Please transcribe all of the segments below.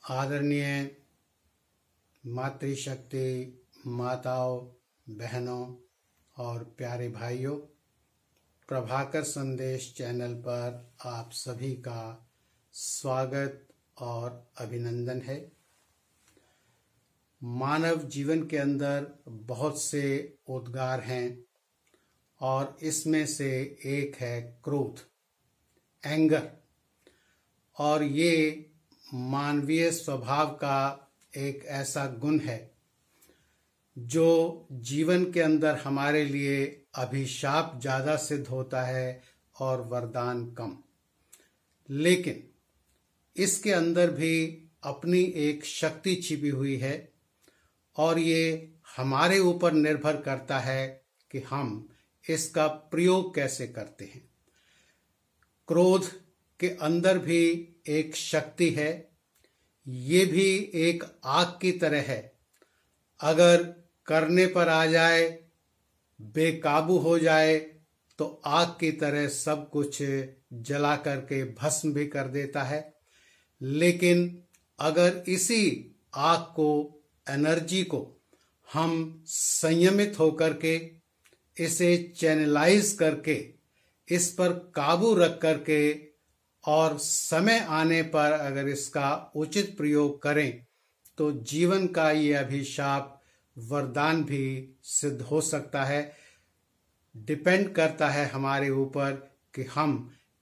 आदरणीय मातृशक्ति माताओं, बहनों और प्यारे भाइयों, प्रभाकर संदेश चैनल पर आप सभी का स्वागत और अभिनंदन है। मानव जीवन के अंदर बहुत से उद्गार हैं और इसमें से एक है क्रोध, एंगर, और ये मानवीय स्वभाव का एक ऐसा गुण है जो जीवन के अंदर हमारे लिए अभिशाप ज्यादा सिद्ध होता है और वरदान कम। लेकिन इसके अंदर भी अपनी एक शक्ति छिपी हुई है और ये हमारे ऊपर निर्भर करता है कि हम इसका प्रयोग कैसे करते हैं। क्रोध के अंदर भी एक शक्ति है, ये भी एक आग की तरह है। अगर करने पर आ जाए, बेकाबू हो जाए तो आग की तरह सब कुछ जला करके भस्म भी कर देता है। लेकिन अगर इसी आग को, एनर्जी को हम संयमित होकर के, इसे चैनलाइज करके, इस पर काबू रख करके और समय आने पर अगर इसका उचित प्रयोग करें तो जीवन का ये अभिशाप वरदान भी सिद्ध हो सकता है। डिपेंड करता है हमारे ऊपर कि हम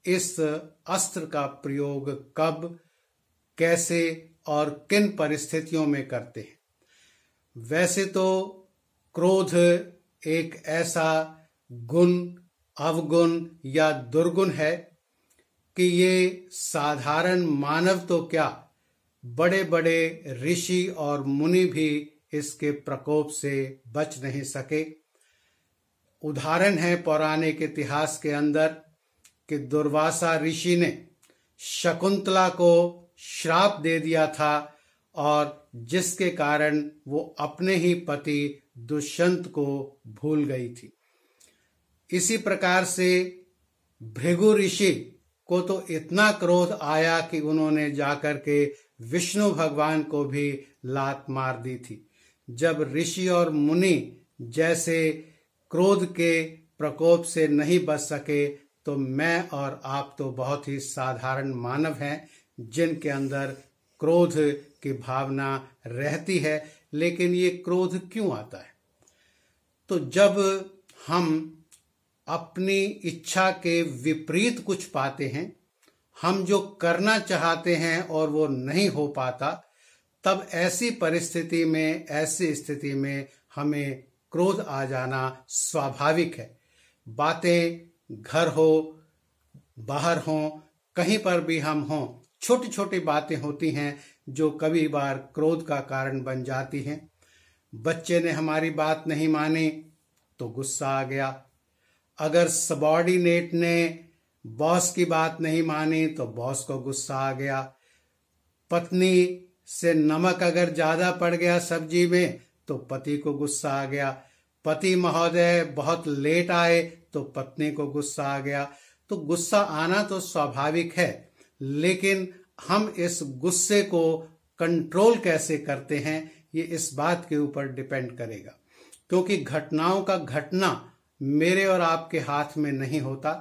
इस अस्त्र का प्रयोग कब, कैसे और किन परिस्थितियों में करते हैं। वैसे तो क्रोध एक ऐसा गुण, अवगुण या दुर्गुण है कि ये साधारण मानव तो क्या, बड़े बड़े ऋषि और मुनि भी इसके प्रकोप से बच नहीं सके। उदाहरण है पौराणिक इतिहास के अंदर कि दुर्वासा ऋषि ने शकुंतला को श्राप दे दिया था और जिसके कारण वो अपने ही पति दुष्यंत को भूल गई थी। इसी प्रकार से भृगु ऋषि को तो इतना क्रोध आया कि उन्होंने जाकर के विष्णु भगवान को भी लात मार दी थी। जब ऋषि और मुनि जैसे क्रोध के प्रकोप से नहीं बच सके तो मैं और आप तो बहुत ही साधारण मानव हैं जिनके अंदर क्रोध की भावना रहती है। लेकिन ये क्रोध क्यों आता है? तो जब हम अपनी इच्छा के विपरीत कुछ पाते हैं, हम जो करना चाहते हैं और वो नहीं हो पाता, तब ऐसी परिस्थिति में, ऐसी स्थिति में हमें क्रोध आ जाना स्वाभाविक है। बातें घर हो, बाहर हो, कहीं पर भी हम हों, छोटी छोटी बातें होती हैं जो कभी बार क्रोध का कारण बन जाती हैं। बच्चे ने हमारी बात नहीं मानी तो गुस्सा आ गया। अगर सबॉर्डिनेट ने बॉस की बात नहीं मानी तो बॉस को गुस्सा आ गया। पत्नी से नमक अगर ज्यादा पड़ गया सब्जी में तो पति को गुस्सा आ गया। पति महोदय बहुत लेट आए तो पत्नी को गुस्सा आ गया। तो गुस्सा आना तो स्वाभाविक है, लेकिन हम इस गुस्से को कंट्रोल कैसे करते हैं ये इस बात के ऊपर डिपेंड करेगा। क्योंकि घटनाओं का घटना मेरे और आपके हाथ में नहीं होता,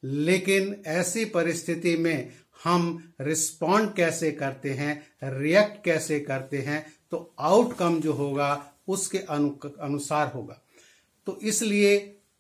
लेकिन ऐसी परिस्थिति में हम रिस्पॉन्ड कैसे करते हैं, रिएक्ट कैसे करते हैं, तो आउटकम जो होगा उसके अनुसार होगा। तो इसलिए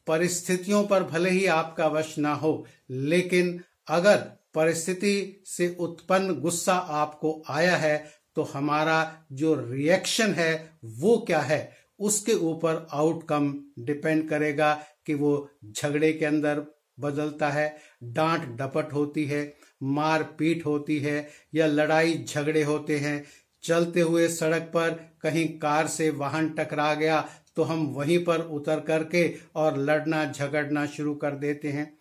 परिस्थितियों पर भले ही आपका वश ना हो, लेकिन अगर परिस्थिति से उत्पन्न गुस्सा आपको आया है तो हमारा जो रिएक्शन है वो क्या है, उसके ऊपर आउटकम डिपेंड करेगा कि वो झगड़े के अंदर बदलता है, डांट डपट होती है, मार पीट होती है, या लड़ाई झगड़े होते हैं। चलते हुए सड़क पर कहीं कार से वाहन टकरा गया तो हम वहीं पर उतर करके और लड़ना झगड़ना शुरू कर देते हैं।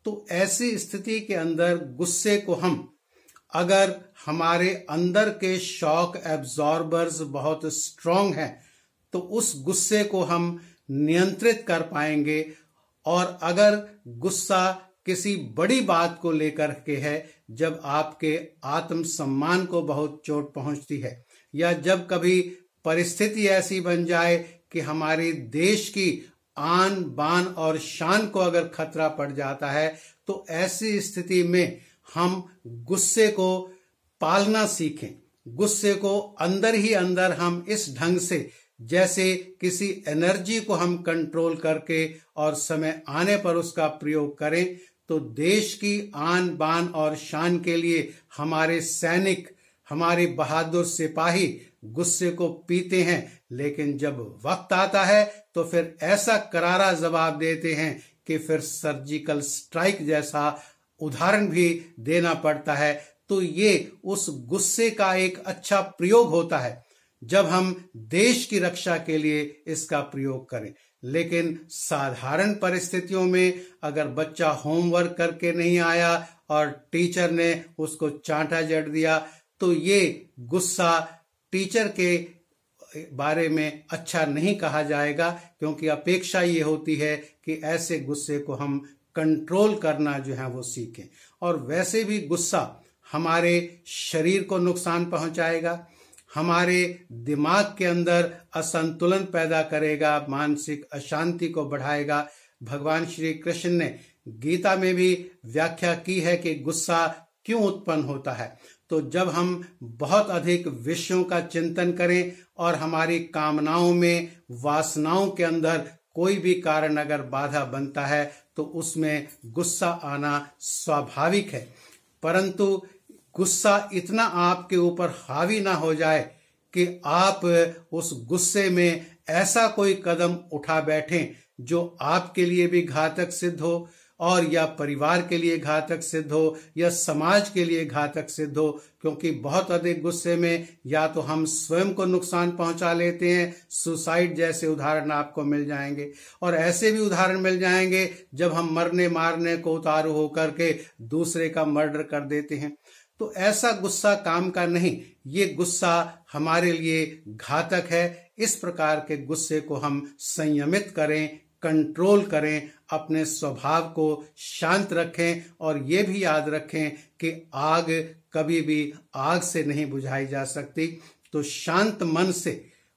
तो ऐसी स्थिति के अंदर गुस्से को हम, अगर हमारे अंदर के शॉक एब्जॉर्बर्स बहुत स्ट्रांग हैं तो उस गुस्से को हम नियंत्रित कर पाएंगे। और अगर गुस्सा किसी बड़ी बात को लेकर के है, जब आपके आत्मसम्मान को बहुत चोट पहुंचती है, या जब कभी परिस्थिति ऐसी बन जाए कि हमारे देश की आन बान और शान को अगर खतरा पड़ जाता है, तो ऐसी स्थिति में हम गुस्से को पालना सीखें। गुस्से को अंदर ही अंदर हम इस ढंग से, जैसे किसी एनर्जी को हम कंट्रोल करके और समय आने पर उसका प्रयोग करें, तो देश की आन बान और शान के लिए हमारे सैनिक, हमारे बहादुर सिपाही गुस्से को पीते हैं, लेकिन जब वक्त आता है तो फिर ऐसा करारा जवाब देते हैं कि फिर सर्जिकल स्ट्राइक जैसा उदाहरण भी देना पड़ता है। तो ये उस गुस्से का एक अच्छा प्रयोग होता है जब हम देश की रक्षा के लिए इसका प्रयोग करें। लेकिन साधारण परिस्थितियों में अगर बच्चा होमवर्क करके नहीं आया और टीचर ने उसको चांटा जड़ दिया, तो ये गुस्सा टीचर के बारे में अच्छा नहीं कहा जाएगा, क्योंकि अपेक्षा ये होती है कि ऐसे गुस्से को हम कंट्रोल करना जो है वो सीखें। और वैसे भी गुस्सा हमारे शरीर को नुकसान पहुंचाएगा, हमारे दिमाग के अंदर असंतुलन पैदा करेगा, मानसिक अशांति को बढ़ाएगा। भगवान श्री कृष्ण ने गीता में भी व्याख्या की है कि गुस्सा क्यों उत्पन्न होता है। तो जब हम बहुत अधिक विषयों का चिंतन करें और हमारी कामनाओं में, वासनाओं के अंदर कोई भी कारण अगर बाधा बनता है, तो उसमें गुस्सा आना स्वाभाविक है। परंतु गुस्सा इतना आपके ऊपर हावी ना हो जाए कि आप उस गुस्से में ऐसा कोई कदम उठा बैठें जो आपके लिए भी घातक सिद्ध हो, और या परिवार के लिए घातक सिद्ध हो, या समाज के लिए घातक सिद्ध हो। क्योंकि बहुत अधिक गुस्से में या तो हम स्वयं को नुकसान पहुंचा लेते हैं, सुसाइड जैसे उदाहरण आपको मिल जाएंगे, और ऐसे भी उदाहरण मिल जाएंगे जब हम मरने मारने को उतारू होकर के दूसरे का मर्डर कर देते हैं। तो ऐसा गुस्सा काम का नहीं, ये गुस्सा हमारे लिए घातक है। इस प्रकार के गुस्से को हम संयमित करें, कंट्रोल करें, अपने स्वभाव को शांत रखें, और ये भी याद रखें कि आग कभी भी आग से नहीं बुझाई जा सकती। तो शांत मन से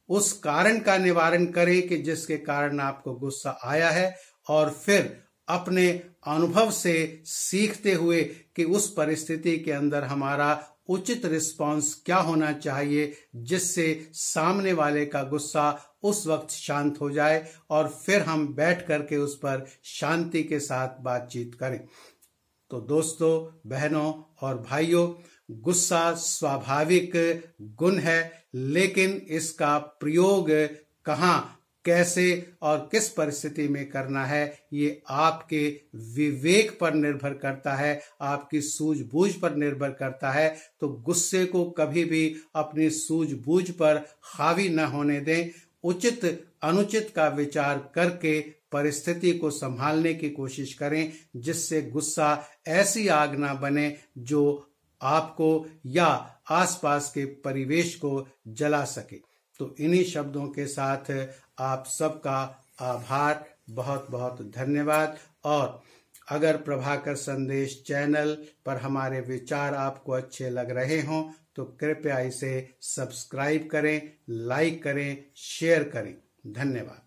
उस कारण का निवारण करें कि जिसके कारण आपको गुस्सा आया है, और फिर अपने अनुभव से सीखते हुए कि उस परिस्थिति के अंदर हमारा उचित रिस्पांस क्या होना चाहिए, जिससे सामने वाले का गुस्सा उस वक्त शांत हो जाए, और फिर हम बैठ करके उस पर शांति के साथ बातचीत करें। तो दोस्तों, बहनों और भाइयों, गुस्सा स्वाभाविक गुण है, लेकिन इसका प्रयोग कहाँ, कैसे और किस परिस्थिति में करना है, ये आपके विवेक पर निर्भर करता है, आपकी सूझबूझ पर निर्भर करता है। तो गुस्से को कभी भी अपनी सूझबूझ पर हावी न होने दें। उचित अनुचित का विचार करके परिस्थिति को संभालने की कोशिश करें, जिससे गुस्सा ऐसी आग ना बने जो आपको या आसपास के परिवेश को जला सके। तो इन्हीं शब्दों के साथ आप सबका आभार, बहुत बहुत धन्यवाद। और अगर प्रभाकर संदेश चैनल पर हमारे विचार आपको अच्छे लग रहे हों, तो कृपया इसे सब्सक्राइब करें, लाइक करें, शेयर करें। धन्यवाद।